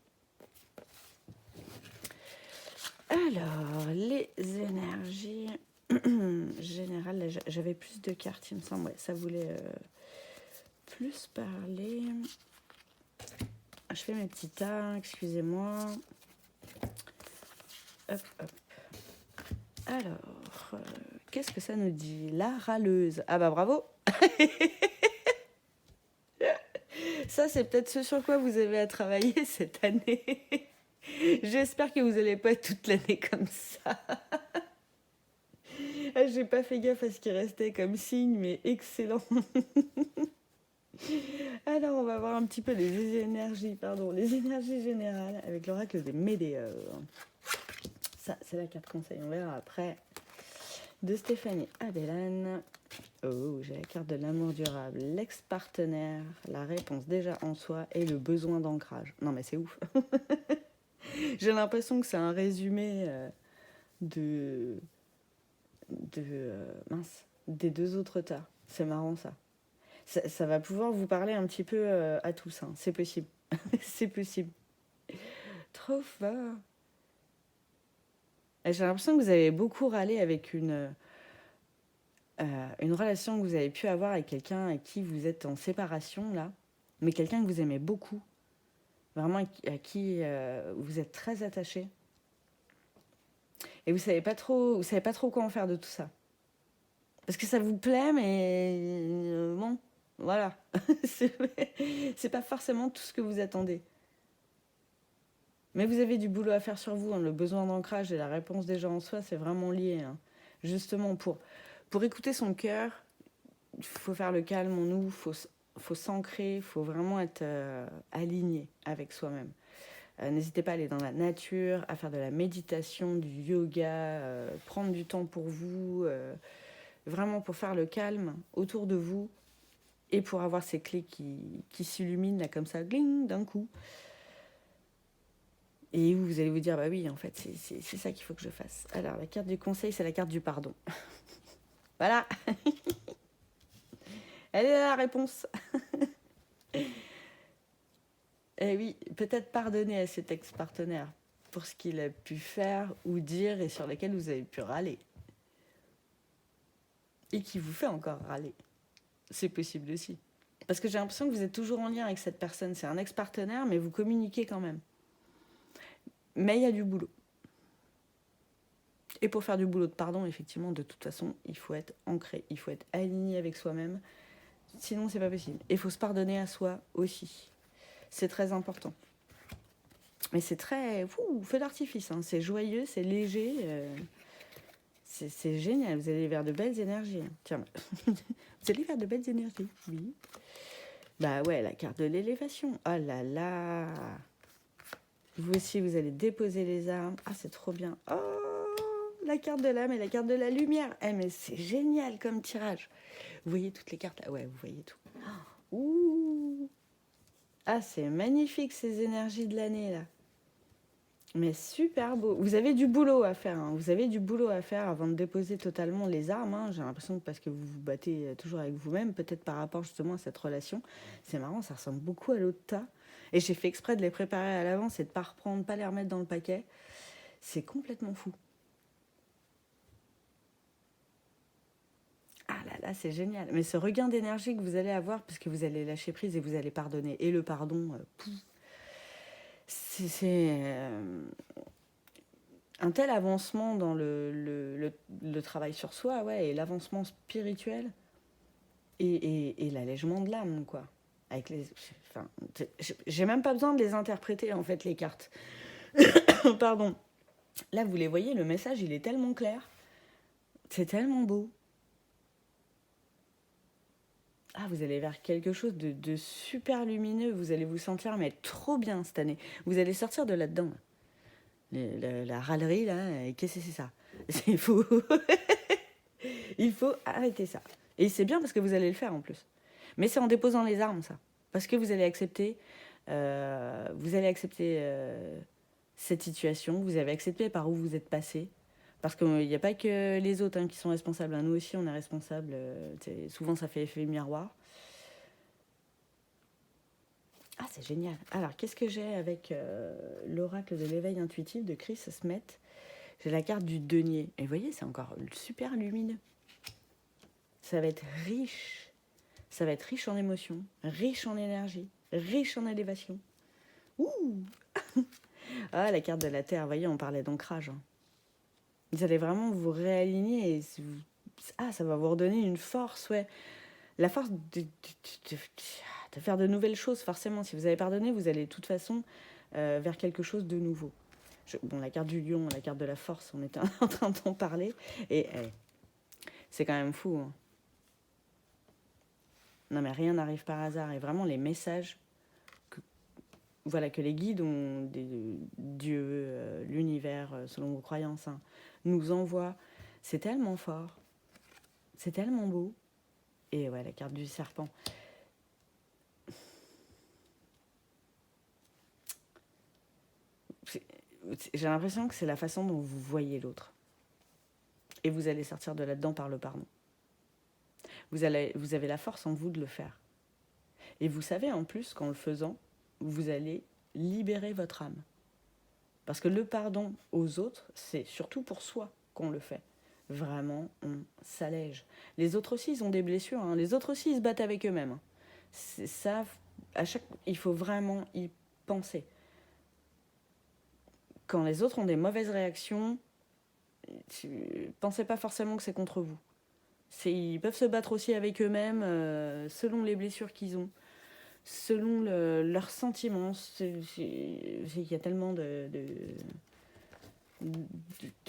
A: Alors, les énergies générales, j'avais plus de cartes, il me semble. Ouais, ça voulait plus parler. Je fais mes petits tas, excusez-moi. Hop, hop. Alors, qu'est-ce que ça nous dit? La râleuse. Ah bah bravo. Ça, c'est peut-être ce sur quoi vous avez à travailler cette année. J'espère que vous n'allez pas être toute l'année comme ça. Ah, j'ai pas fait gaffe à ce qui restait comme signe, mais excellent. Alors, on va voir un petit peu les énergies générales avec l'oracle des Médéors. Ça, c'est la carte conseil. On verra après. De Stéphanie Abelane. Oh, j'ai la carte de l'amour durable, l'ex-partenaire, la réponse déjà en soi et le besoin d'ancrage. Non, mais c'est ouf. J'ai l'impression que c'est un résumé des 2 autres tas. C'est marrant ça. Ça va pouvoir vous parler un petit peu à tous. Hein. C'est possible. C'est possible. Trop fort. Et j'ai l'impression que vous avez beaucoup râlé avec une relation que vous avez pu avoir avec quelqu'un avec qui vous êtes en séparation, là. Mais quelqu'un que vous aimez beaucoup. Vraiment à qui vous êtes très attaché. Et vous savez pas trop quoi en faire de tout ça. Parce que ça vous plaît, mais bon, voilà. C'est pas forcément tout ce que vous attendez. Mais vous avez du boulot à faire sur vous. Hein. Le besoin d'ancrage et la réponse déjà en soi, c'est vraiment lié. Hein. Justement, pour écouter son cœur, il faut faire le calme en nous, faut s'ancrer, il faut vraiment être aligné avec soi-même. N'hésitez pas à aller dans la nature, à faire de la méditation, du yoga, prendre du temps pour vous, vraiment pour faire le calme autour de vous et pour avoir ces clés qui s'illuminent là comme ça, gling, d'un coup. Et vous allez vous dire, bah oui, en fait, c'est ça qu'il faut que je fasse. Alors, la carte du conseil, c'est la carte du pardon. Voilà. Elle est là, la réponse. Eh oui, peut-être pardonner à cet ex-partenaire pour ce qu'il a pu faire ou dire et sur lequel vous avez pu râler. et qui vous fait encore râler. C'est possible aussi. Parce que j'ai l'impression que vous êtes toujours en lien avec cette personne. C'est un ex-partenaire, mais vous communiquez quand même. Mais il y a du boulot. Et pour faire du boulot de pardon, effectivement, de toute façon, il faut être ancré, il faut être aligné avec soi-même. Sinon, c'est pas possible. Et il faut se pardonner à soi aussi. C'est très important. Mais c'est très feu d'artifice. Hein. C'est joyeux, c'est léger. C'est génial. Vous allez vers de belles énergies. Tiens, vous allez vers de belles énergies. Oui. Bah ouais, la carte de l'élévation. Oh là là. Vous aussi, vous allez déposer les armes. Ah, c'est trop bien. Oh, la carte de l'âme et la carte de la lumière. Eh, mais c'est génial comme tirage. Vous voyez toutes les cartes là? Ouais, vous voyez tout. Ouh. Ah, c'est magnifique ces énergies de l'année là. Mais super beau. Vous avez du boulot à faire. Hein. Vous avez du boulot à faire avant de déposer totalement les armes. Hein. J'ai l'impression que parce que vous vous battez toujours avec vous-même, peut-être par rapport justement à cette relation. C'est marrant, ça ressemble beaucoup à l'autre tas. Et j'ai fait exprès de les préparer à l'avance et de ne pas reprendre, pas les remettre dans le paquet. C'est complètement fou. Ah là là, c'est génial. Mais ce regain d'énergie que vous allez avoir, parce que vous allez lâcher prise et vous allez pardonner. Et le pardon, c'est un tel avancement dans le travail sur soi, ouais, et l'avancement spirituel et l'allègement de l'âme, quoi. Avec les, enfin, j'ai même pas besoin de les interpréter, en fait, les cartes. Pardon. Là, vous les voyez, le message, il est tellement clair. C'est tellement beau. Ah, vous allez vers quelque chose de super lumineux. Vous allez vous sentir mais trop bien cette année. Vous allez sortir de là-dedans. La râlerie, là, qu'est-ce que c'est ça? Il faut... Il faut arrêter ça. Et c'est bien parce que vous allez le faire en plus. Mais c'est en déposant les armes, ça. Parce que vous allez accepter, cette situation. Vous avez accepté par où vous êtes passé. Parce qu'il n'y a pas que les autres qui sont responsables. Nous aussi, on est responsables. Souvent, ça fait effet miroir. Ah, c'est génial. Alors, qu'est-ce que j'ai avec l'oracle de l'éveil intuitif de Chris Smet? J'ai la carte du denier. Et vous voyez, c'est encore super lumineux. Ça va être riche. Ça va être riche en émotions, riche en énergie, riche en élévation. Ouh. Ah, la carte de la Terre, vous voyez, on parlait d'ancrage. Hein. Vous allez vraiment vous réaligner et ça va vous redonner une force, ouais. La force de faire de nouvelles choses, forcément. Si vous avez pardonné, vous allez de toute façon vers quelque chose de nouveau. Bon, la carte du lion, la carte de la force, on était en train d'en parler. Et c'est quand même fou. Hein. Non, mais rien n'arrive par hasard. Et vraiment, les messages que les guides ont, Dieu, l'univers, selon vos croyances, nous envoient, c'est tellement fort. C'est tellement beau. Et ouais, la carte du serpent. J'ai l'impression que c'est la façon dont vous voyez l'autre. Et vous allez sortir de là-dedans par le pardon. Vous avez la force en vous de le faire. Et vous savez en plus qu'en le faisant, vous allez libérer votre âme. Parce que le pardon aux autres, c'est surtout pour soi qu'on le fait. Vraiment, on s'allège. Les autres aussi, ils ont des blessures. Hein. Les autres aussi, ils se battent avec eux-mêmes. Hein. Ça, il faut vraiment y penser. Quand les autres ont des mauvaises réactions, pensez pas forcément que c'est contre vous. Ils peuvent se battre aussi avec eux-mêmes selon les blessures qu'ils ont, selon leurs sentiments. Il y a tellement de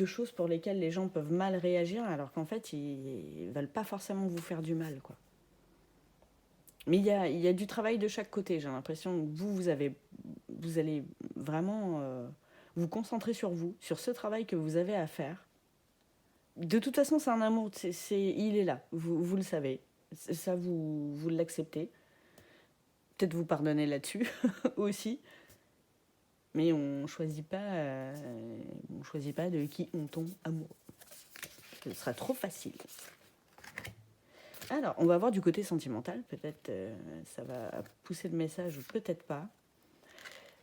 A: choses pour lesquelles les gens peuvent mal réagir, alors qu'en fait, ils veulent pas forcément vous faire du mal, quoi. Mais il y a du travail de chaque côté. J'ai l'impression que vous allez vraiment vous concentrer sur vous, sur ce travail que vous avez à faire. De toute façon, c'est un amour, il est là, vous le savez. Ça, vous l'acceptez. Peut-être vous pardonnez là-dessus aussi. Mais on choisit pas de qui on tombe amoureux. Ce sera trop facile. Alors, on va voir du côté sentimental. Peut-être ça va pousser le message ou peut-être pas.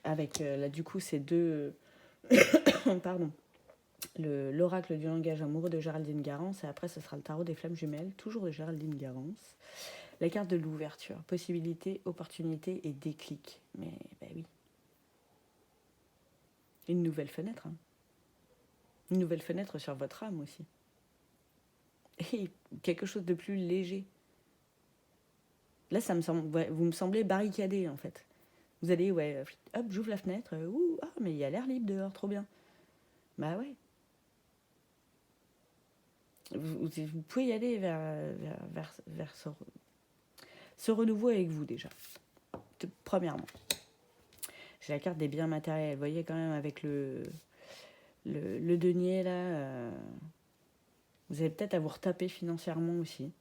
A: Avec, là, du coup, ces deux... Pardon. l'oracle du langage amoureux de Géraldine Garance. Et après, ce sera le tarot des flammes jumelles, toujours de Géraldine Garance. La carte de l'ouverture, possibilité, opportunité et déclic. Mais ben oui. Une nouvelle fenêtre. Hein. Une nouvelle fenêtre sur votre âme aussi. Et quelque chose de plus léger. Là, ça me semble, ouais, vous me semblez barricadé en fait. Vous allez, ouais, hop, j'ouvre la fenêtre. Ouh, ah, mais il y a l'air libre dehors, trop bien. Bah ouais. Vous pouvez y aller vers ce renouveau avec vous déjà. Premièrement. J'ai la carte des biens matériels. Vous voyez quand même avec le denier là, vous allez peut-être à vous retaper financièrement aussi.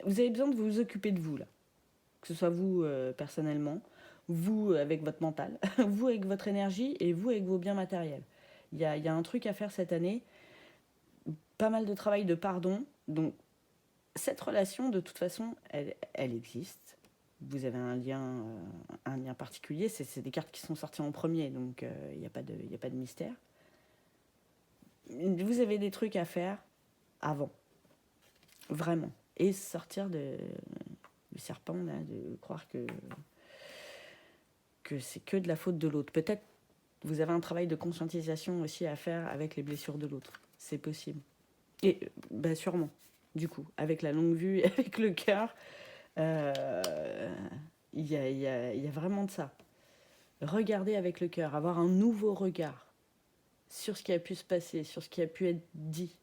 A: Vous avez besoin de vous occuper de vous là. Que ce soit vous personnellement, vous avec votre mental, vous avec votre énergie et vous avec vos biens matériels. Il y a un truc à faire cette année. Pas mal de travail de pardon. Donc cette relation de toute façon, elle existe. Vous avez un lien particulier. C'est des cartes qui sont sorties en premier, donc il n'y a pas de mystère. Vous avez des trucs à faire avant, vraiment. Et sortir du serpent, là, de croire que c'est que de la faute de l'autre. Peut-être vous avez un travail de conscientisation aussi à faire avec les blessures de l'autre. C'est possible. Et bah, sûrement, du coup, avec la longue vue, avec le cœur, il y a vraiment de ça. Regarder avec le cœur, avoir un nouveau regard sur ce qui a pu se passer, sur ce qui a pu être dit,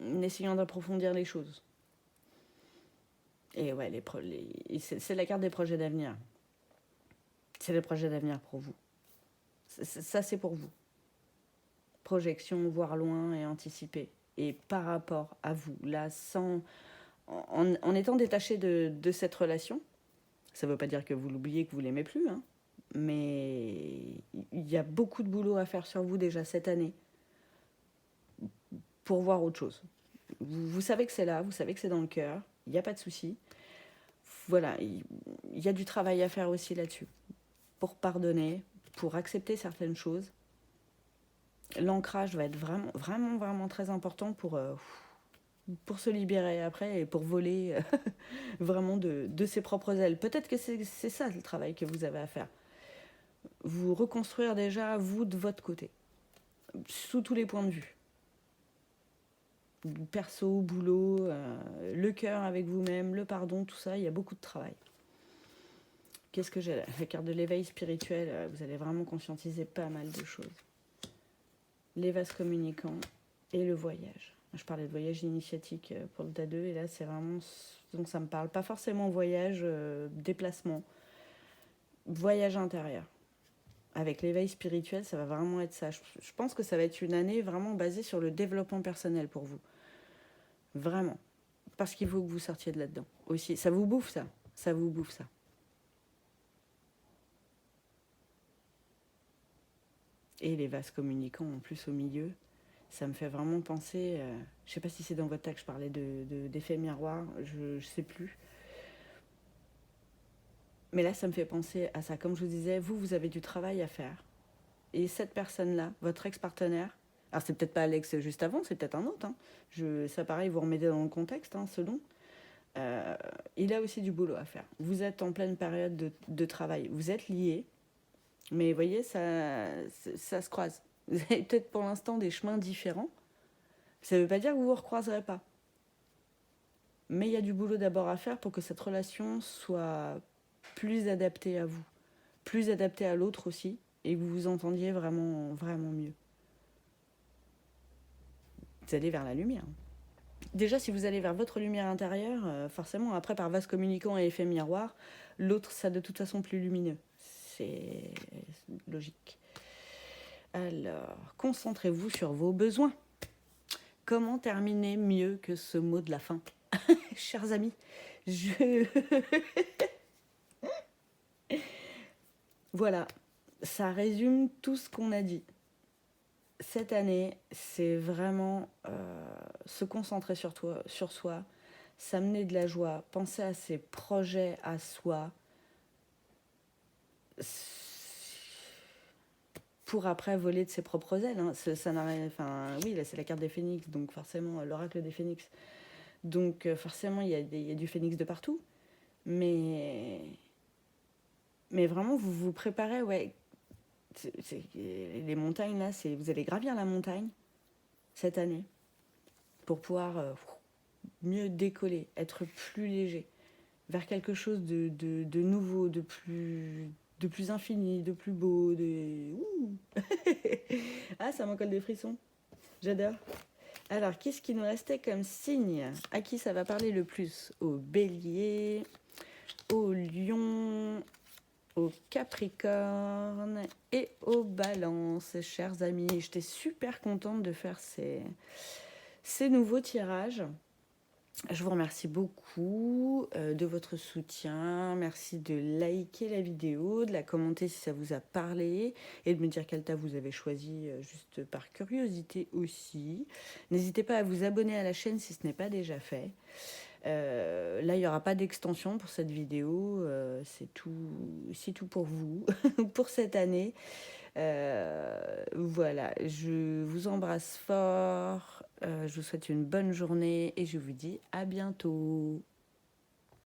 A: en essayant d'approfondir les choses. Et ouais, c'est la carte des projets d'avenir. C'est les projets d'avenir pour vous. Ça, c'est pour vous. Projection, voir loin et anticiper. Et par rapport à vous, là, en étant détaché de cette relation, ça ne veut pas dire que vous l'oubliez, que vous ne l'aimez plus, hein, mais il y a beaucoup de boulot à faire sur vous déjà cette année pour voir autre chose. Vous savez que c'est là, vous savez que c'est dans le cœur, il n'y a pas de souci. Voilà, il y a du travail à faire aussi là-dessus. Pour pardonner, pour accepter certaines choses. L'ancrage va être vraiment, vraiment, vraiment très important pour se libérer après et pour voler vraiment de ses propres ailes. Peut-être que c'est ça le travail que vous avez à faire. Vous reconstruire déjà, vous, de votre côté, sous tous les points de vue. Perso, boulot, le cœur avec vous-même, le pardon, tout ça, il y a beaucoup de travail. Qu'est-ce que j'ai là ? La carte de l'éveil spirituel, vous allez vraiment conscientiser pas mal de choses. Les vases communicants et le voyage. Je parlais de voyage initiatique pour le DA2 et là c'est vraiment... Donc ça me parle pas forcément voyage, déplacement, voyage intérieur. Avec l'éveil spirituel, ça va vraiment être ça. Je pense que ça va être une année vraiment basée sur le développement personnel pour vous. Vraiment. Parce qu'il faut que vous sortiez de là-dedans aussi. Ça vous bouffe ça. Ça vous bouffe ça. Et les vases communicants en plus au milieu, ça me fait vraiment penser... je sais pas si c'est dans votre texte, je parlais d'effet miroir, je sais plus. Mais là, ça me fait penser à ça. Comme je vous disais, vous avez du travail à faire. Et cette personne-là, votre ex-partenaire, alors c'est peut-être pas Alex juste avant, c'est peut-être un autre. Hein. Ça pareil, vous remettez dans le contexte, hein, selon. Il a aussi du boulot à faire. Vous êtes en pleine période de travail. Vous êtes liés, mais vous voyez, ça se croise. Vous avez peut-être pour l'instant des chemins différents. Ça ne veut pas dire que vous ne vous recroiserez pas. Mais il y a du boulot d'abord à faire pour que cette relation soit plus adaptée à vous, plus adaptée à l'autre aussi, et que vous vous entendiez vraiment, vraiment mieux. Vous allez vers la lumière. Déjà, si vous allez vers votre lumière intérieure, forcément, après, par vase communicant et effet miroir, l'autre sera de toute façon plus lumineux. C'est logique. Alors, concentrez-vous sur vos besoins. Comment terminer mieux que ce mot de la fin ? Chers amis, Voilà, ça résume tout ce qu'on a dit. Cette année, c'est vraiment se concentrer sur soi, s'amener de la joie, penser à ses projets à soi. pour après voler de ses propres ailes. Hein. Ça n'a rien, enfin, oui, là c'est la carte des phénix, donc forcément l'oracle des phénix. Donc forcément il y a du phénix de partout. Mais vraiment vous vous préparez, ouais. Les montagnes là, vous allez gravir la montagne cette année pour pouvoir mieux décoller, être plus léger, vers quelque chose de nouveau, de plus infini, de plus beau, Ah, ça m'en colle des frissons. J'adore. Alors, qu'est-ce qui nous restait comme signe? À qui ça va parler le plus? Au bélier, au lion, au capricorne et aux balances, chers amis. J'étais super contente de faire ces nouveaux tirages. Je vous remercie beaucoup de votre soutien. Merci de liker la vidéo, de la commenter si ça vous a parlé et de me dire quel tas vous avez choisi juste par curiosité aussi. N'hésitez pas à vous abonner à la chaîne si ce n'est pas déjà fait. Là, il n'y aura pas d'extension pour cette vidéo. C'est tout pour vous, pour cette année. Voilà, je vous embrasse fort. Je vous souhaite une bonne journée et je vous dis à bientôt.